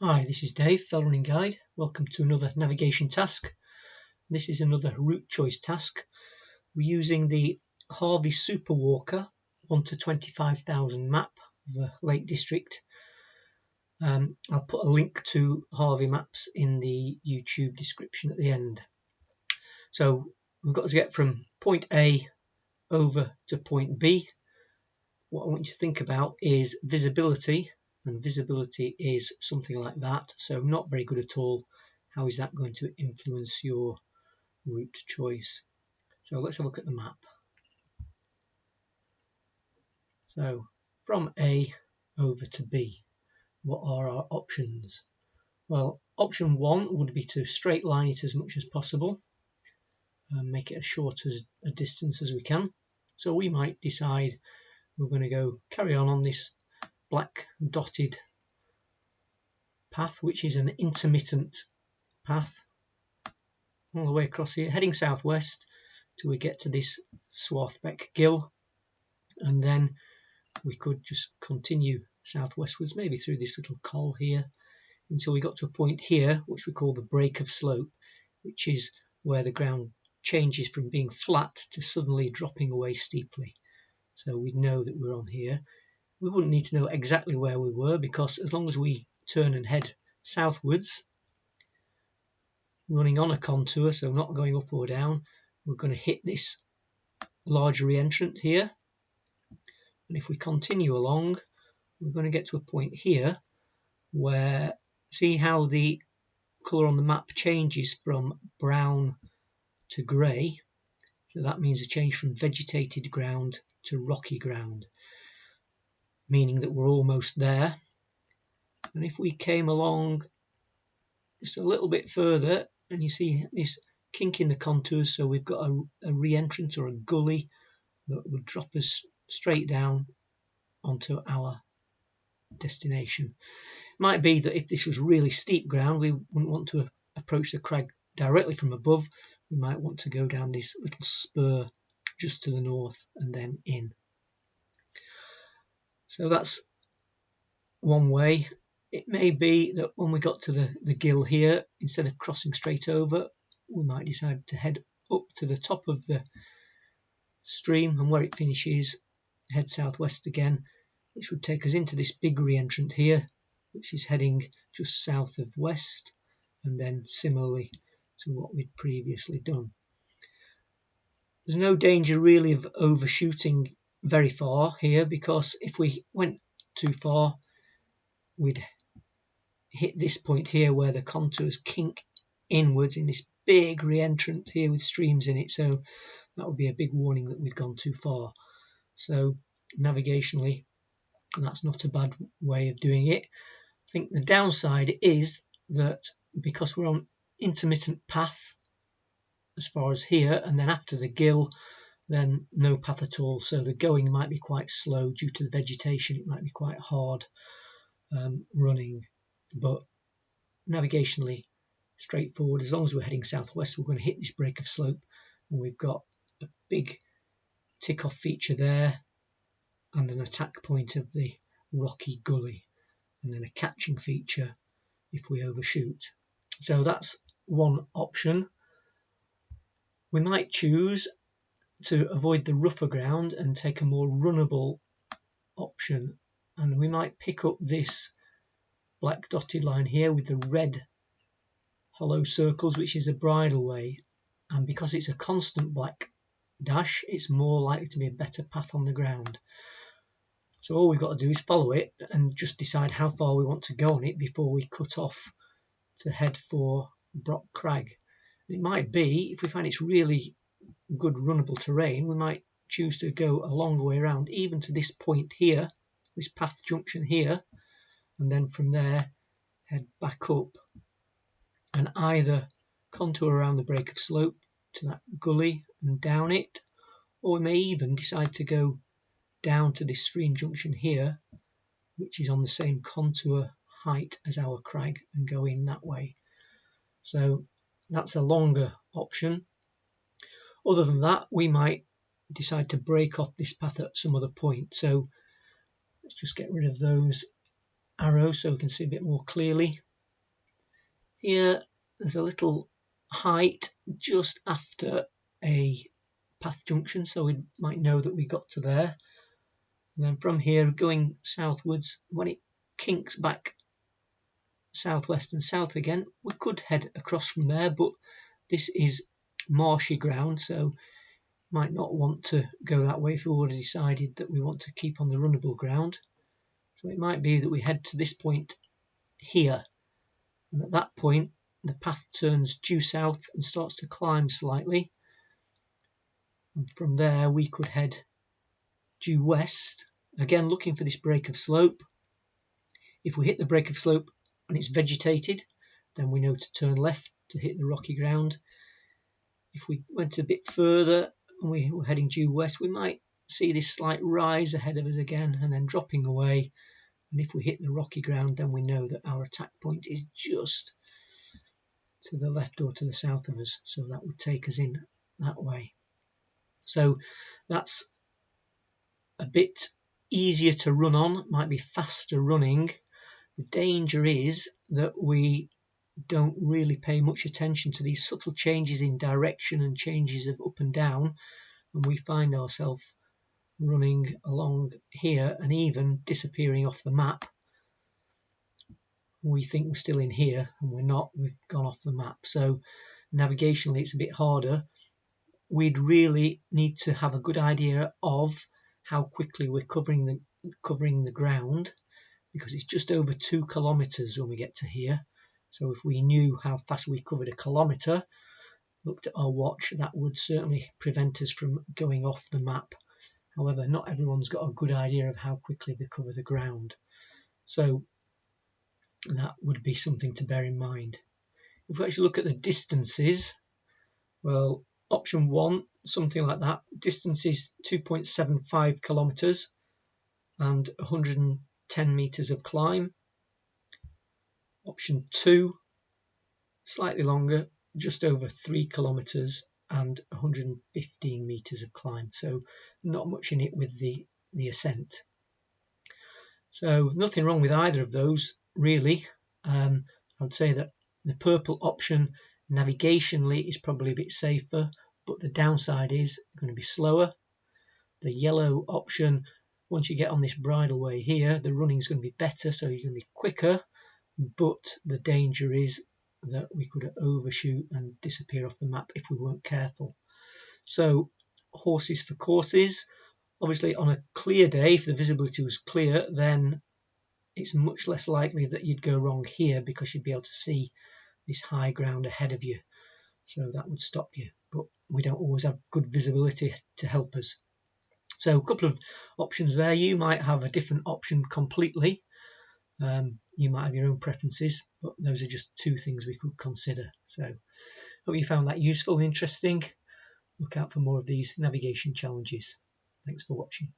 Hi, this is Dave, Fell Running Guide. Welcome to another navigation task. This is another route choice task. We're using the Harvey Superwalker 1 to 25,000 map of the Lake District. I'll put a link to Harvey maps in the YouTube description at the end. So we've got to get from point A over to point B. What I want you to think about is visibility. And visibility is something like that, so not very good at all. How is that going to influence your route choice? So let's have a look at the map. So from A over to B, what are our options? Well, option 1 would be to straight line it as much as possible and make it as short as a distance as we can. So we might decide we're going to go carry on this black dotted path, which is an intermittent path all the way across here, heading southwest till we get to this Swarthbeck Gill, and then we could just continue southwestwards, maybe through this little col here, until we got to a point here which we call the break of slope, which is where the ground changes from being flat to suddenly dropping away steeply. So we'd know that we're on here. We wouldn't need to know exactly where we were, because as long as we turn and head southwards, running on a contour, so not going up or down, we're going to hit this large re-entrant here. And if we continue along, we're going to get to a point here where, see how the colour on the map changes from brown to grey. So that means a change from vegetated ground to rocky ground, meaning that we're almost there. And if we came along just a little bit further, and you see this kink in the contours, so we've got a re-entrant or a gully that would drop us straight down onto our destination. It might be that if this was really steep ground, we wouldn't want to approach the crag directly from above. We might want to go down this little spur just to the north and then in. So that's one way. It may be that when we got to the gill here, instead of crossing straight over, we might decide to head up to the top of the stream, and where it finishes, head southwest again, which would take us into this big re-entrant here, which is heading just south of west, and then similarly to what we'd previously done. There's no danger really of overshooting very far here, because if we went too far, we'd hit this point here where the contours kink inwards in this big re-entrant here with streams in it, so that would be a big warning that we've gone too far. So navigationally, that's not a bad way of doing it. I think the downside is that because we're on intermittent path as far as here, and then after the gill then no path at all, so the going might be quite slow due to the vegetation. It might be quite hard running, but navigationally straightforward. As long as we're heading southwest, we're going to hit this break of slope, and we've got a big tick off feature there and an attack point of the rocky gully, and then a catching feature if we overshoot. So that's one option. We might choose to avoid the rougher ground and take a more runnable option, and we might pick up this black dotted line here with the red hollow circles, which is a bridleway, and because it's a constant black dash, it's more likely to be a better path on the ground. So all we've got to do is follow it and just decide how far we want to go on it before we cut off to head for Brock Crag. It might be, if we find it's really good runnable terrain, we might choose to go a long way around, even to this point here, this path junction here, and then from there head back up and either contour around the break of slope to that gully and down it, or we may even decide to go down to this stream junction here, which is on the same contour height as our crag, and go in that way. So that's a longer option. Other than that, we might decide to break off this path at some other point. So let's just get rid of those arrows so we can see a bit more clearly. Here there's a little height just after a path junction, so we might know that we got to there. And then from here, going southwards, when it kinks back southwest and south again, we could head across from there, but this is marshy ground, so might not want to go that way if we've already decided that we want to keep on the runnable ground. So it might be that we head to this point here, and at that point the path turns due south and starts to climb slightly, and from there we could head due west, again looking for this break of slope. If we hit the break of slope and it's vegetated, then we know to turn left to hit the rocky ground. If we went a bit further and we were heading due west, we might see this slight rise ahead of us again and then dropping away. And if we hit the rocky ground, then we know that our attack point is just to the left or to the south of us, so that would take us in that way. So that's a bit easier to run on, might be faster running. The danger is that we don't really pay much attention to these subtle changes in direction and changes of up and down, and we find ourselves running along here and even disappearing off the map. We think we're still in here and we're not, we've gone off the map. So navigationally it's a bit harder. We'd really need to have a good idea of how quickly we're covering the ground, because it's just over 2 kilometers when we get to here. So if we knew how fast we covered a kilometer, looked at our watch, that would certainly prevent us from going off the map. However, not everyone's got a good idea of how quickly they cover the ground. So that would be something to bear in mind. If we actually look at the distances, well, option 1, something like that, distance is 2.75 kilometers and 110 meters of climb. Option 2, slightly longer, just over 3 kilometers and 115 meters of climb. So not much in it with the ascent. So nothing wrong with either of those, really. I would say that the purple option navigationally is probably a bit safer, but the downside is going to be slower. The yellow option, once you get on this bridleway here, the running is going to be better, so you're going to be quicker, but the danger is that we could overshoot and disappear off the map if we weren't careful. So horses for courses. Obviously on a clear day, if the visibility was clear, then it's much less likely that you'd go wrong here, because you'd be able to see this high ground ahead of you, so that would stop you. But we don't always have good visibility to help us. So a couple of options there. You might have a different option completely. You might have your own preferences, but those are just 2 things we could consider. So hope you found that useful and interesting. Look out for more of these navigation challenges. Thanks for watching.